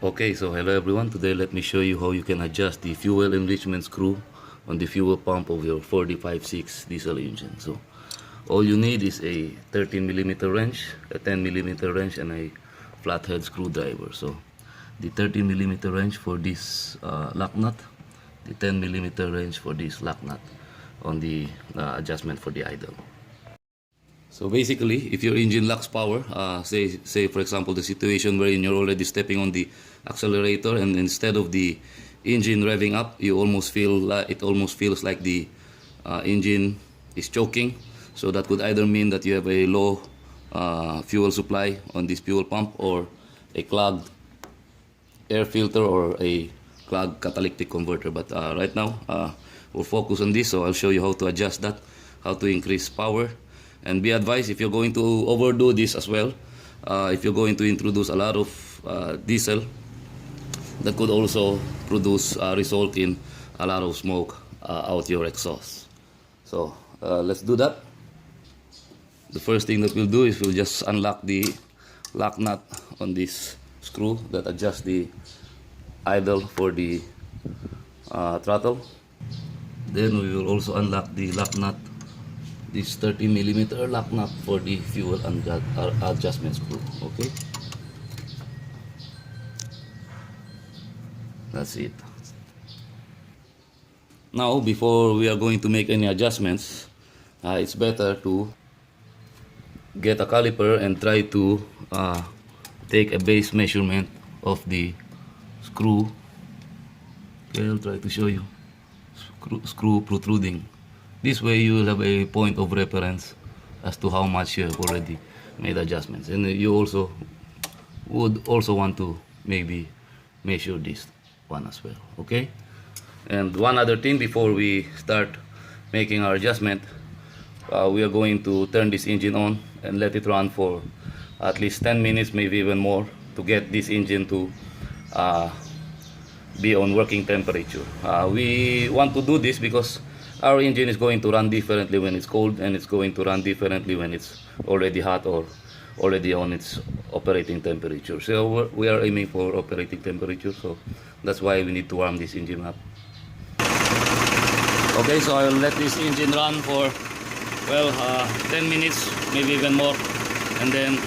Okay, so hello everyone. Today let me show you how you can adjust the fuel enrichment screw on the fuel pump of your 4D56 diesel engine. So all you need is a 13mm wrench, a 10mm wrench, and a flathead screwdriver. So the 13mm wrench for this lock nut, the 10mm wrench for this lock nut on the adjustment for the idle. So basically, if your engine lacks power, say for example the situation wherein you're already stepping on the accelerator, and instead of the engine revving up, you almost feel like it almost feels like the engine is choking. So that could either mean that you have a low fuel supply on this fuel pump, or a clogged air filter, or a clogged catalytic converter. But right now we'll focus on this, so I'll show you how to adjust that, how to increase power. And be advised, if you're going to overdo this as well, if you're going to introduce a lot of diesel, that could also result in a lot of smoke out your exhaust. So let's do that. The first thing that we'll do is we'll just unlock the lock nut on this screw that adjusts the idle for the throttle. Then we will also unlock the lock nut, this 30mm lock nut for the fuel adjustment screw. Okay, that's it. Now, before we are going to make any adjustments, it's better to get a caliper and try to take a base measurement of the screw. Okay, I'll try to show you. Screw protruding. This way you will have a point of reference as to how much you have already made adjustments. And you also would also want to maybe measure this one as well. Okay? And one other thing before we start making our adjustment, we are going to turn this engine on and let it run for at least 10 minutes, maybe even more, to get this engine to be on working temperature. We want to do this because our engine is going to run differently when it's cold, and it's going to run differently when it's already hot or already on its operating temperature. So we are aiming for operating temperature, so that's why we need to warm this engine up. Okay, so I'll let this engine run for 10 minutes, maybe even more, and then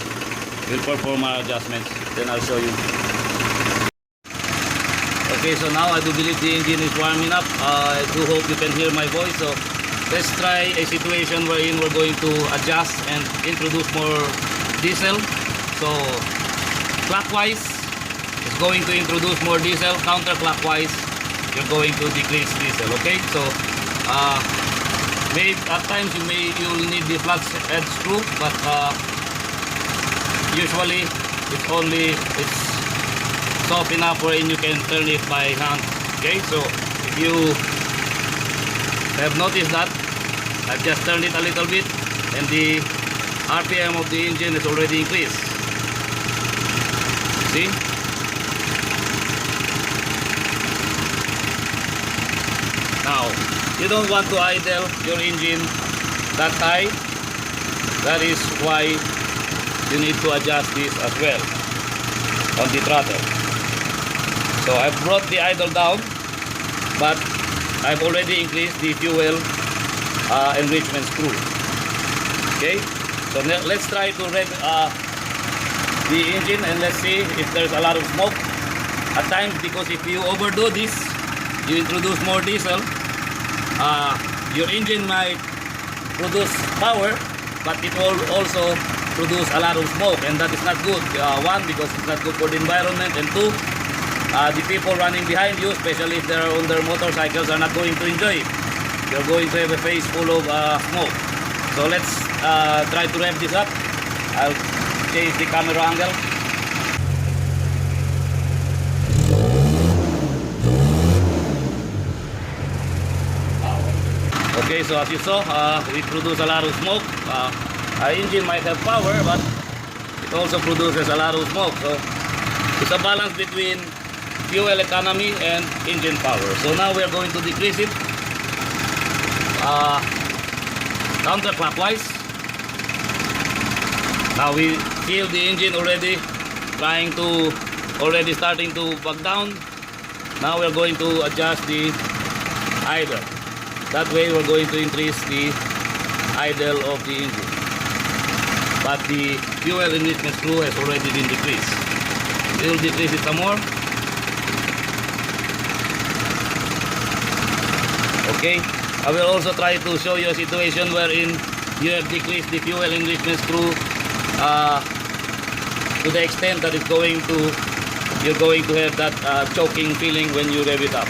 we'll perform our adjustments. Then I'll show you. Okay, so now I do believe the engine is warming up. I do hope you can hear my voice. So let's try a situation wherein we're going to adjust and introduce more diesel. So clockwise is going to introduce more diesel. Counterclockwise, you're going to decrease diesel. Okay, so maybe at times you'll need the flathead screw, but usually it's soft enough wherein you can turn it by hand. Okay, so if you have noticed that I've just turned it a little bit, and the RPM of the engine is already increased. See? Now, you don't want to idle your engine that high. That is why you need to adjust this as well on the throttle. So I've brought the idle down, but I've already increased the fuel enrichment screw. Okay, so let's try to rev the engine, and let's see if there's a lot of smoke. At times, because if you overdo this, you introduce more diesel, your engine might produce power, but it will also produce a lot of smoke, and that is not good. One, because it's not good for the environment, and two, the people running behind you, especially if they're on their motorcycles, are not going to enjoy it. You're going to have a face full of smoke. So let's try to rev this up. I'll change the camera angle. Okay, so as you saw, we produce a lot of smoke. Our engine might have power, but it also produces a lot of smoke. So it's a balance between fuel economy and engine power. So now we are going to decrease it counterclockwise. Now we feel the engine already trying to, already starting to back down. Now we're going to adjust the idle. That way we're going to increase the idle of the engine. But the fuel enrichment screw has already been decreased. We'll decrease it some more. Okay, I will also try to show you a situation wherein you have decreased the fuel enrichment screw to the extent that you're going to have that choking feeling when you rev it up.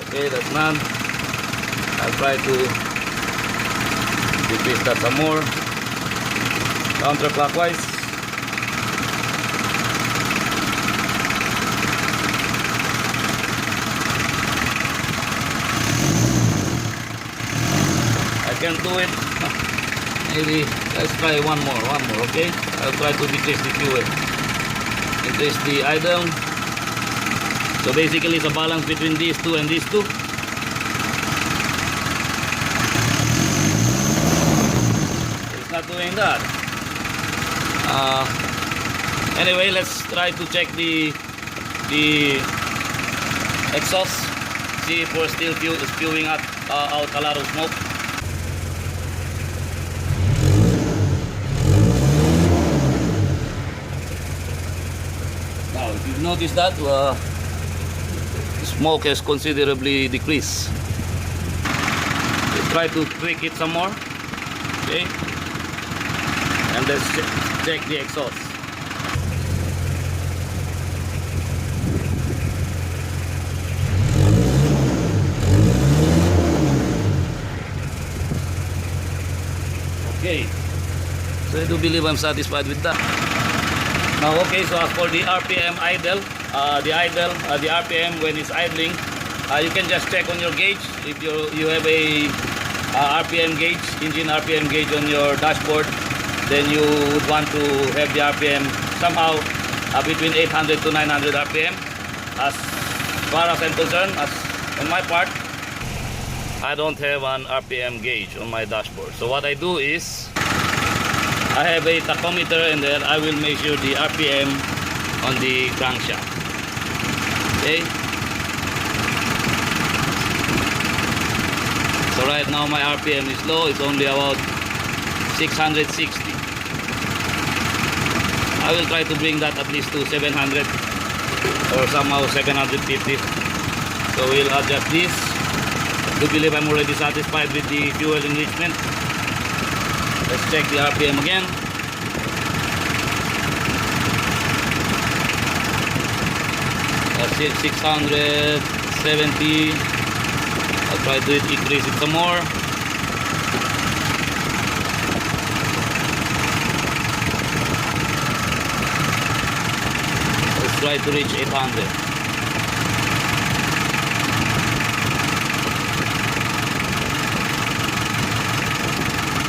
Okay, that's none. I'll try to decrease that some more. Counterclockwise. I can do it. Maybe let's try one more, okay? I'll try to decrease the fuel. Increase the idle. So basically it's a balance between these two and these two. It's not doing that. Anyway, let's try to check the exhaust. See if we're still spewing out a lot of smoke. Now, if you've noticed that, smoke has considerably decreased. We'll try to tweak it some more. Okay, and let's check the exhaust. Okay, so I do believe I'm satisfied with that. Now, okay, so as for the RPM idle, the RPM when it's idling, you can just check on your gauge. If you have a RPM gauge, engine RPM gauge on your dashboard, then you would want to have the RPM somehow between 800 to 900 RPM. As far as I'm concerned, as on my part, I don't have an RPM gauge on my dashboard. So what I do is, I have a tachometer and then I will measure the RPM on the crankshaft. Okay. So right now my RPM is low. It's only about 660. I will try to bring that at least to 700 or somehow 750. So we'll adjust this. I do believe I'm already satisfied with the fuel enrichment. Let's check the RPM again. That's it, 670. I'll try to increase it some more. Let's try to reach 800.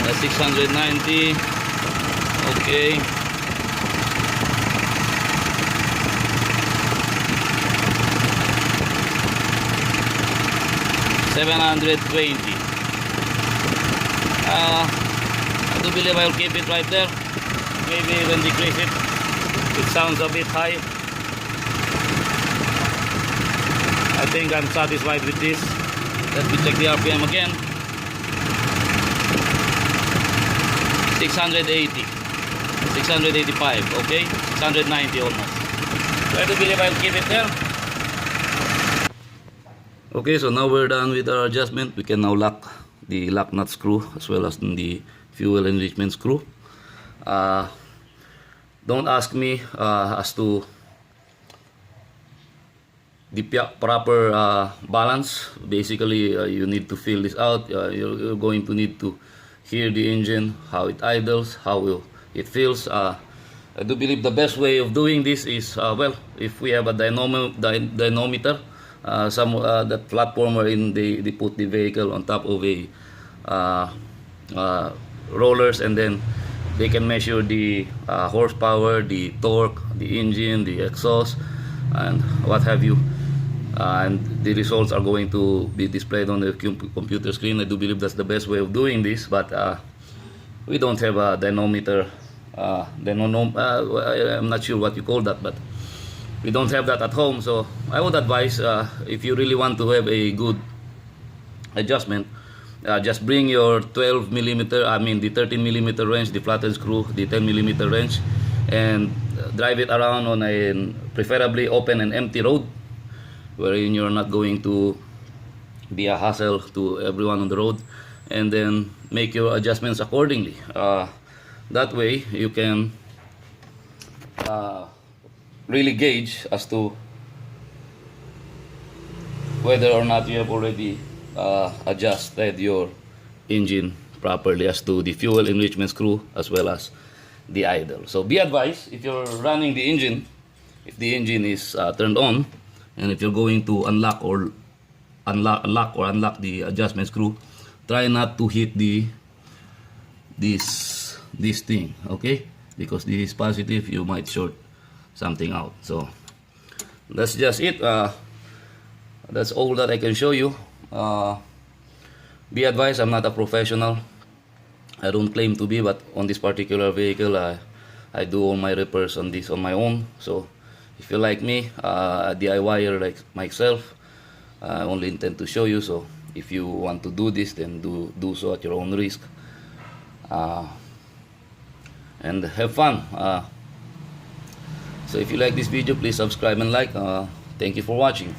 That's 690. Okay. $720. I do believe I will keep it right there. Maybe even decrease it. It sounds a bit high. I think I'm satisfied with this. Let me check the RPM again. 680, 685, okay, 690 almost. So I do believe I'll keep it there. Okay, so now we're done with our adjustment. We can now lock the lock nut screw as well as the fuel enrichment screw. Don't ask me as to the proper balance. Basically, you need to feel this out. You're going to need to hear the engine, how it idles, how it feels. I do believe the best way of doing this is, well, if we have a dynamometer, that platform wherein they put the vehicle on top of a rollers, and then they can measure the horsepower, the torque, the engine, the exhaust, and what have you. And the results are going to be displayed on the computer screen. I do believe that's the best way of doing this, but we don't have a dynamometer Then I'm not sure what you call that, but we don't have that at home. So I would advise, if you really want to have a good adjustment, just bring your 12 millimeter, I mean the 13 millimeter wrench, the flathead screw, the 10 millimeter wrench, and drive it around on a preferably open and empty road, wherein you're not going to be a hassle to everyone on the road, and then make your adjustments accordingly. That way you can really gauge as to whether or not you have already adjusted your engine properly as to the fuel enrichment screw as well as the idle. So be advised, if you're running the engine, if the engine is turned on, and if you're going to unlock the adjustment screw, try not to hit this thing, okay? Because this is positive, you might short something out. So that's just it. That's all that I can show you. Be advised, I'm not a professional. I don't claim to be, but on this particular vehicle, I do all my repairs on this on my own. So if you like me, a DIYer like myself, I only intend to show you. So if you want to do this, then do so at your own risk, and have fun. So if you like this video, please subscribe and like. Thank you for watching.